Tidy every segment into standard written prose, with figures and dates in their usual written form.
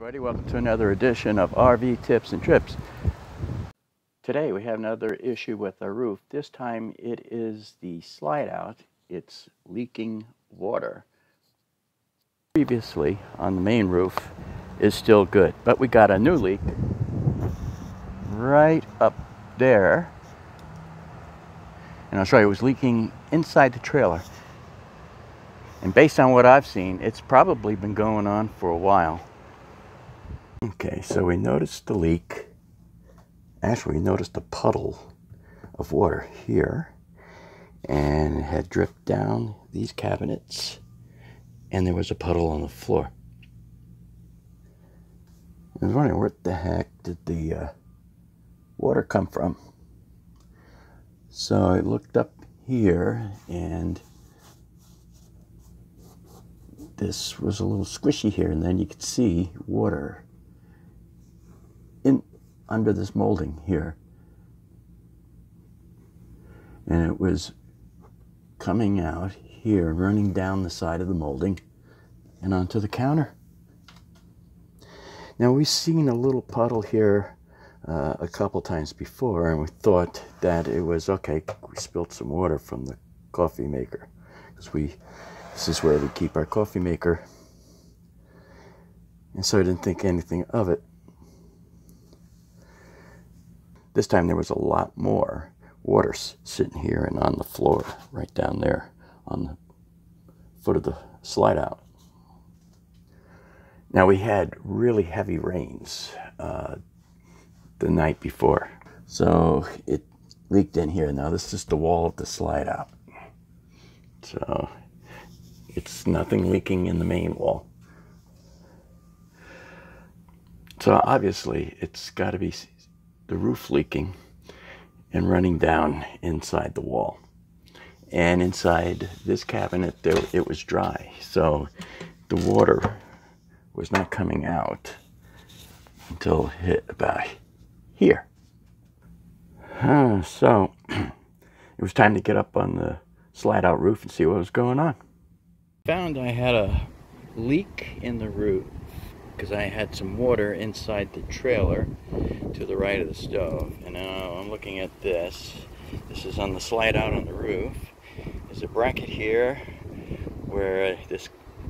Everybody, welcome to another edition of RV Tips and Trips. Today we have another issue with our roof. This time it is the slide out. It's leaking water. Previously on the main roof is still good, but we got a new leak right up there. And I'll show you, it was leaking inside the trailer. And based on what I've seen, it's probably been going on for a while. Okay, so we noticed the leak. Actually, we noticed a puddle of water here, and it had dripped down these cabinets, and there was a puddle on the floor. I was wondering, where the heck did the water come from? So I looked up here, and this was a little squishy here, and then you could see water under this molding here, and it was coming out here, running down the side of the molding and onto the counter. Now, we've seen a little puddle here a couple times before, and we thought that it was okay. We spilled some water from the coffee maker, because this is where we keep our coffee maker, and so I didn't think anything of it. This time there was a lot more water sitting here and on the floor, right down there on the foot of the slide out. Now, we had really heavy rains the night before, so it leaked in here. Now, this is the wall of the slide out, so it's nothing leaking in the main wall. So obviously it's got to be the roof leaking and running down inside the wall. And inside this cabinet, it was dry, so the water was not coming out until it hit about here. So it was time to get up on the slide out roof and see what was going on. Found I had a leak in the roof because I had some water inside the trailer to the right of the stove. And now I'm looking at this. This is on the slide out on the roof. There's a bracket here where this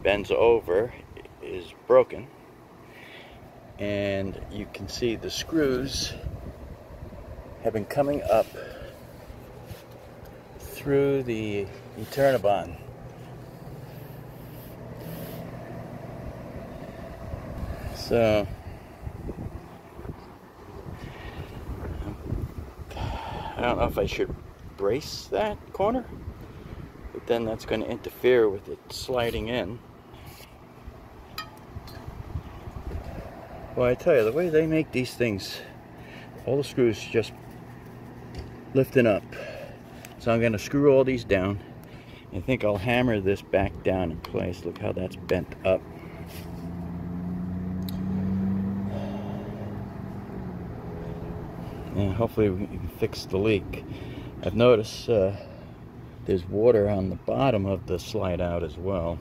bends over, is broken. And you can see the screws have been coming up through the EternaBond. So I don't know if I should brace that corner, but then that's going to interfere with it sliding in. Well, I tell you, the way they make these things, all the screws just lifting up. So I'm going to screw all these down. I think I'll hammer this back down in place. Look how that's bent up. And hopefully we can fix the leak. I've noticed there's water on the bottom of the slide out as well.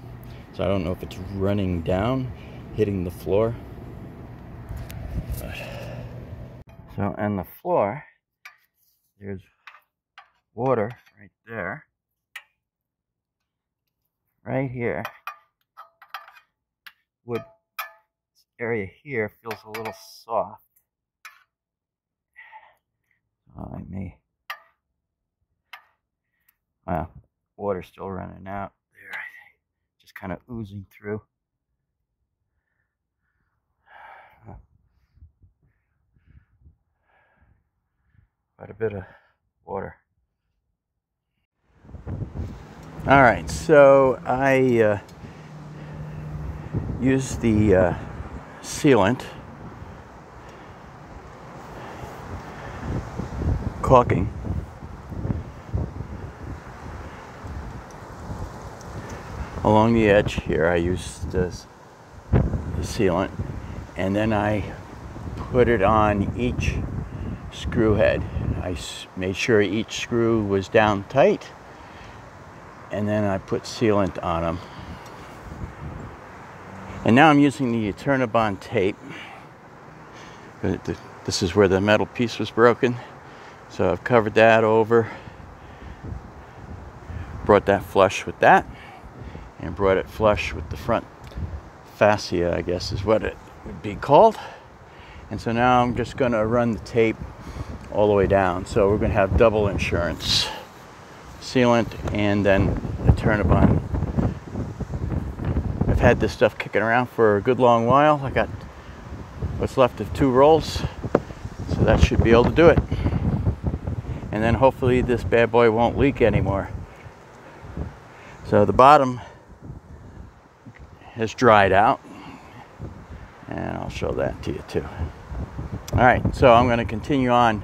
So I don't know if it's running down, hitting the floor. So on the floor, there's water right there. Right here. This area here feels a little soft. Wow, water's still running out there, just kind of oozing through. Quite a bit of water. All right, so I used the sealant caulking along the edge here. I used the sealant, and then I put it on each screw head. I made sure each screw was down tight, and then I put sealant on them. And now I'm using the EternaBond tape. This is where the metal piece was broken. So I've covered that over, brought that flush with that, and brought it flush with the front fascia, I guess is what it would be called. And so now I'm just going to run the tape all the way down. So we're going to have double insurance, sealant and then EternaBond. I've had this stuff kicking around for a good long while. I got what's left of 2 rolls, so that should be able to do it. And then hopefully this bad boy won't leak anymore. So the bottom has dried out, and I'll show that to you too. All right, so I'm going to continue on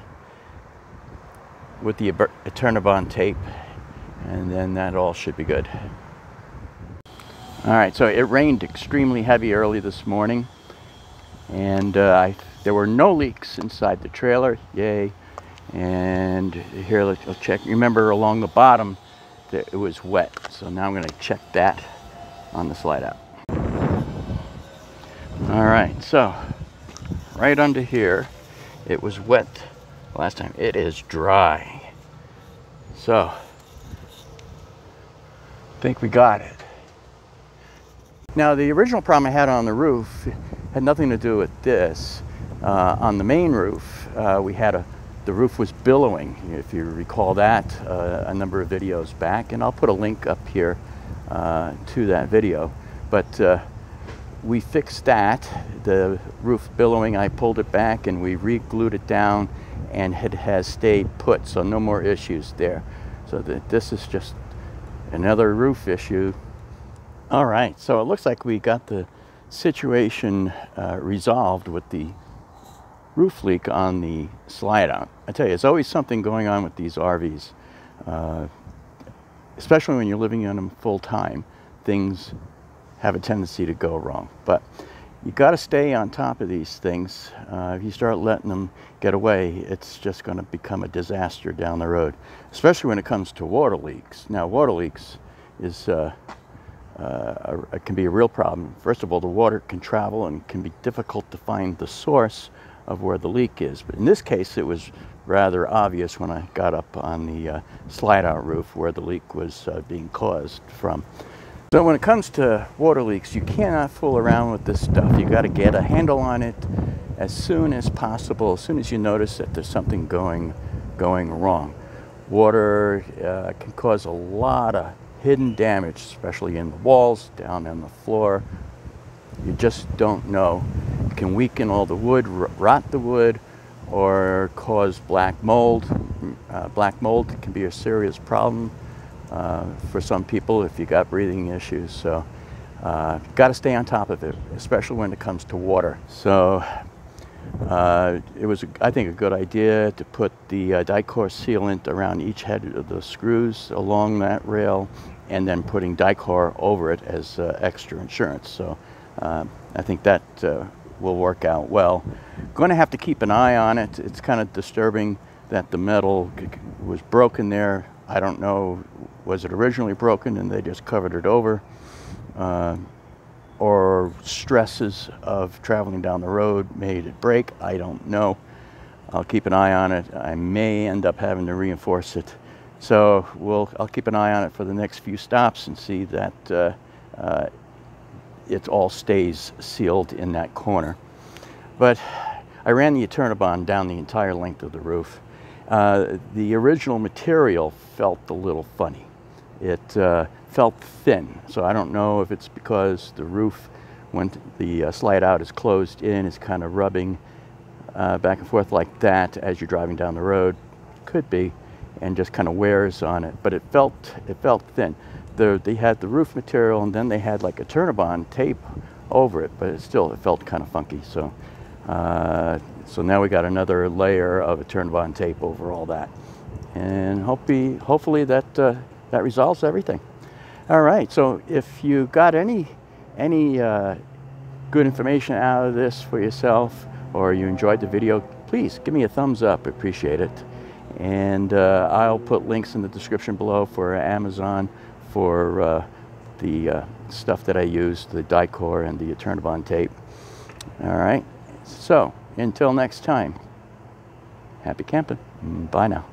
with the EternaBond tape, and then that all should be good. All right, so it rained extremely heavy early this morning, and there were no leaks inside the trailer, yay. And here, let's check. Remember, along the bottom, it was wet. So now I'm going to check that on the slide out. All right, so right under here, it was wet last time. It is dry. So I think we got it. Now, the original problem I had on the roof had nothing to do with this. On the main roof, the roof was billowing, if you recall that, a number of videos back, and I'll put a link up here to that video. But we fixed that, the roof billowing. I pulled it back and we re-glued it down, and it has stayed put, so no more issues there. So this is just another roof issue. All right, so it looks like we got the situation resolved with the roof leak on the slide out. I tell you, there's always something going on with these RVs, especially when you're living in them full time. Things have a tendency to go wrong, but you got to stay on top of these things. If you start letting them get away, it's just going to become a disaster down the road, especially when it comes to water leaks. Now, water leaks is it can be a real problem. First of all, the water can travel and can be difficult to find the source of where the leak is. But in this case, it was rather obvious when I got up on the slide-out roof where the leak was being caused from. So when it comes to water leaks, you cannot fool around with this stuff. You got to get a handle on it as soon as possible, as soon as you notice that there's something going wrong. Water can cause a lot of hidden damage, especially in the walls, down on the floor. You just don't know. It can weaken all the wood, rot the wood, or cause black mold. Black mold can be a serious problem for some people if you got breathing issues. So you've got to stay on top of it, especially when it comes to water. So it was, I think, a good idea to put the Dicor sealant around each head of the screws along that rail, and then putting Dicor over it as extra insurance. So I think that will work out well. Going to have to keep an eye on it. It's kind of disturbing that the metal was broken there. I don't know, was it originally broken and they just covered it over? Or stresses of traveling down the road made it break. I don't know. I'll keep an eye on it. I may end up having to reinforce it. So I'll keep an eye on it for the next few stops and see that it all stays sealed in that corner. But I ran the EternaBond down the entire length of the roof. The original material felt a little funny. It felt thin, so I don't know if it's because the roof, when the slide out is closed in, is kind of rubbing back and forth like that as you're driving down the road. Could be, and just kind of wears on it. But it felt thin. They had the roof material, and then they had like EternaBond tape over it, but it felt kind of funky. So so now we got another layer of EternaBond tape over all that, and hopefully that that resolves everything. All right, so if you got any good information out of this for yourself, or you enjoyed the video, please give me a thumbs up. I appreciate it. And I'll put links in the description below for Amazon, for the stuff that I use, the Dicor and the EternaBond tape. All right, so until next time, happy camping. Bye now.